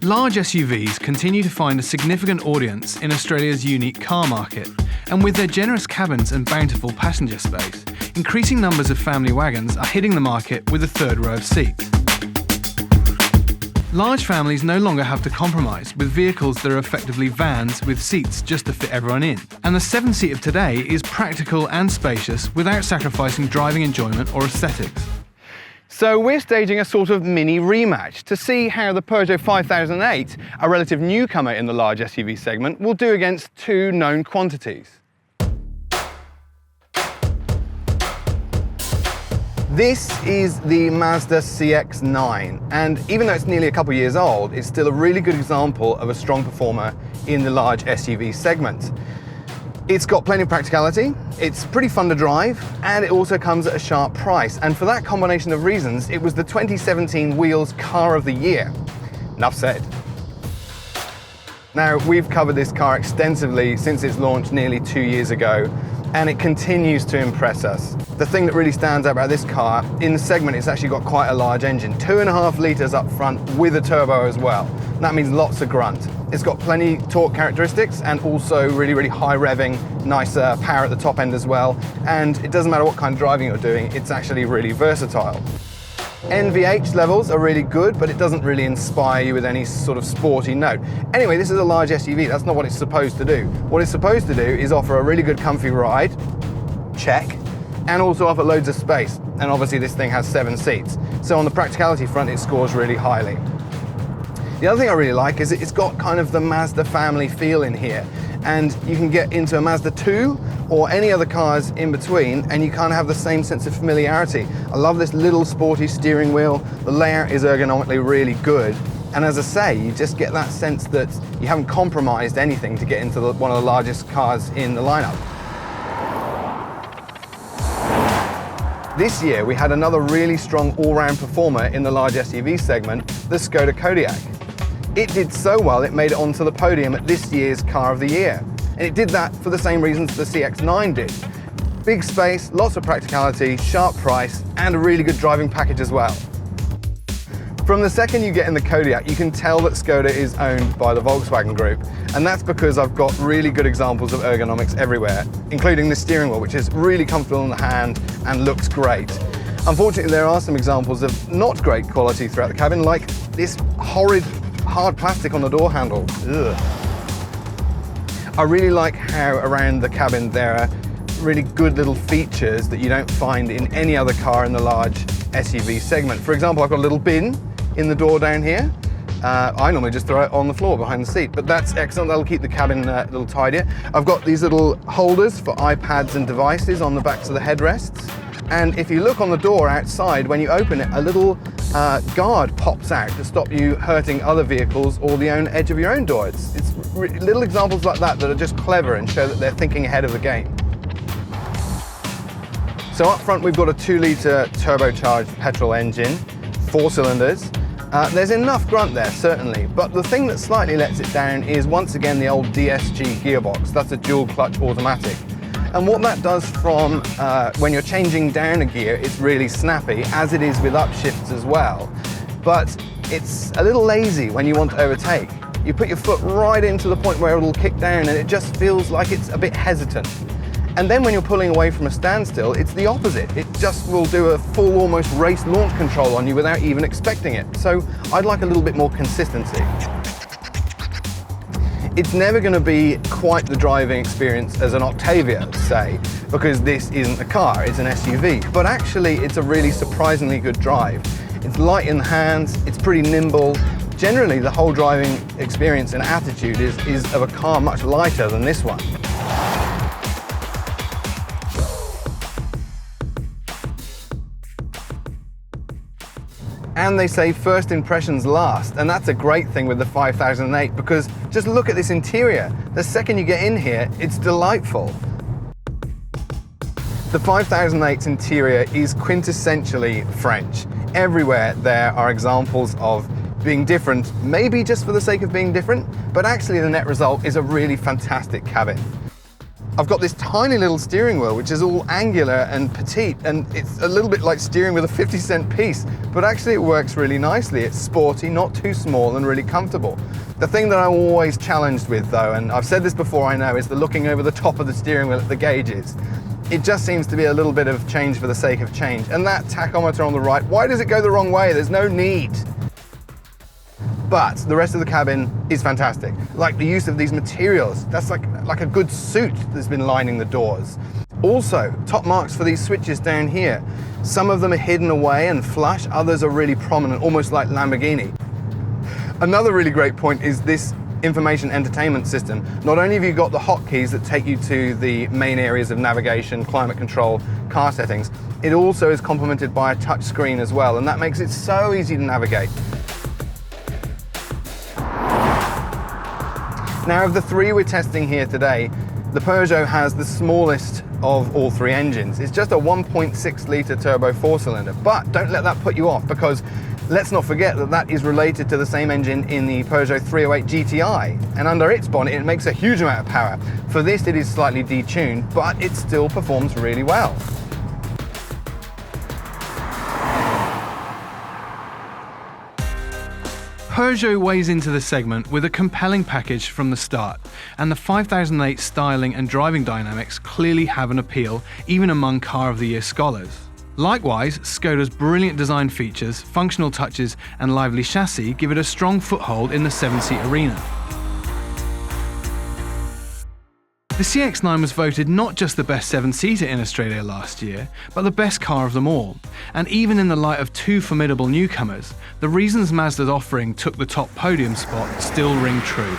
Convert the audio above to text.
Large SUVs continue to find a significant audience in Australia's unique car market, and with their generous cabins and bountiful passenger space, increasing numbers of family wagons are hitting the market with a third row of seats. Large families no longer have to compromise with vehicles that are effectively vans with seats just to fit everyone in. And the 7-seat of today is practical and spacious without sacrificing driving enjoyment or aesthetics. So we're staging a sort of mini rematch to see how the Peugeot 5008, a relative newcomer in the large SUV segment, will do against two known quantities. This is the Mazda CX-9, and even though it's nearly a couple of years old, it's still a really good example of a strong performer in the large SUV segment. It's got plenty of practicality, it's pretty fun to drive, and it also comes at a sharp price. And for that combination of reasons, it was the 2017 Wheels Car of the Year. Enough said. Now, we've covered this car extensively since its launch nearly 2 years ago, and it continues to impress us. The thing that really stands out about this car, in the segment, it's actually got quite a large engine, 2.5 litres up front with a turbo as well. That means lots of grunt. It's got plenty torque characteristics and also really high revving, nice power at the top end as well. And it doesn't matter what kind of driving you're doing, it's actually really versatile. NVH levels are really good, but it doesn't really inspire you with any sort of sporty note. Anyway, this is a large SUV, that's not what it's supposed to do. What it's supposed to do is offer a really good comfy ride, check, and also offer loads of space. And obviously this thing has 7 seats. So on the practicality front, it scores really highly. The other thing I really like is it's got kind of the Mazda family feel in here. And you can get into a Mazda 2 or any other cars in between, and you kind of have the same sense of familiarity. I love this little sporty steering wheel. The layout is ergonomically really good. And as I say, you just get that sense that you haven't compromised anything to get into one of the largest cars in the lineup. This year, we had another really strong all-round performer in the large SUV segment, the Skoda Kodiaq. It did so well, it made it onto the podium at this year's Car of the Year. And it did that for the same reasons the CX-9 did. Big space, lots of practicality, sharp price, and a really good driving package as well. From the second you get in the Kodiaq, you can tell that Skoda is owned by the Volkswagen Group. And that's because I've got really good examples of ergonomics everywhere, including the steering wheel, which is really comfortable in the hand and looks great. Unfortunately, there are some examples of not great quality throughout the cabin, like this horrid hard plastic on the door handle. Ugh. I really like how around the cabin there are really good little features that you don't find in any other car in the large SUV segment. For example, I've got a little bin in the door down here. I normally just throw it on the floor behind the seat, but that's excellent. That'll keep the cabin a little tidier. I've got these little holders for iPads and devices on the backs of the headrests. And if you look on the door outside, when you open it, a little guard pops out to stop you hurting other vehicles or the edge of your own door. It's little examples like that that are just clever and show that they're thinking ahead of the game. So up front, we've got a 2-litre turbocharged petrol engine, 4 cylinders. There's enough grunt there, certainly, but the thing that slightly lets it down is once again the old DSG gearbox. That's a dual clutch automatic. And what that does from when you're changing down a gear, it's really snappy, as it is with upshifts as well. But it's a little lazy when you want to overtake. You put your foot right into the point where it'll kick down and it just feels like it's a bit hesitant. And then when you're pulling away from a standstill, it's the opposite. It just will do a full, almost race launch control on you without even expecting it. So I'd like a little bit more consistency. It's never going to be quite the driving experience as an Octavia, say, because this isn't a car, it's an SUV. But actually, it's a really surprisingly good drive. It's light in the hands, it's pretty nimble. Generally, the whole driving experience and attitude is of a car much lighter than this one. And they say first impressions last, and that's a great thing with the 5008 because just look at this interior. The second you get in here, it's delightful. The 5008's interior is quintessentially French. Everywhere there are examples of being different, maybe just for the sake of being different, but actually the net result is a really fantastic cabin. I've got this tiny little steering wheel, which is all angular and petite, and it's a little bit like steering with a 50-cent piece, but actually it works really nicely. It's sporty, not too small, and really comfortable. The thing that I'm always challenged with though, and I've said this before I know, is the looking over the top of the steering wheel at the gauges. It just seems to be a little bit of change for the sake of change. And that tachometer on the right, why does it go the wrong way? There's no need. But the rest of the cabin is fantastic. Like the use of these materials, that's like a good suit that's been lining the doors. Also, top marks for these switches down here. Some of them are hidden away and flush, others are really prominent, almost like Lamborghini. Another really great point is this information entertainment system. Not only have you got the hotkeys that take you to the main areas of navigation, climate control, car settings, it also is complemented by a touch screen as well, and that makes it so easy to navigate. Now, of the three we're testing here today, the Peugeot has the smallest of all three engines. It's just a 1.6 litre turbo four-cylinder, but don't let that put you off, because let's not forget that that is related to the same engine in the Peugeot 308 GTI, and under its bonnet it makes a huge amount of power. For this it is slightly detuned, but it still performs really well. Peugeot weighs into the segment with a compelling package from the start, and the 5008 styling and driving dynamics clearly have an appeal even among Car of the Year scholars. Likewise, Skoda's brilliant design features, functional touches and lively chassis give it a strong foothold in the 7-seat arena. The CX-9 was voted not just the best 7-seater in Australia last year, but the best car of them all. And even in the light of two formidable newcomers, the reasons Mazda's offering took the top podium spot still ring true.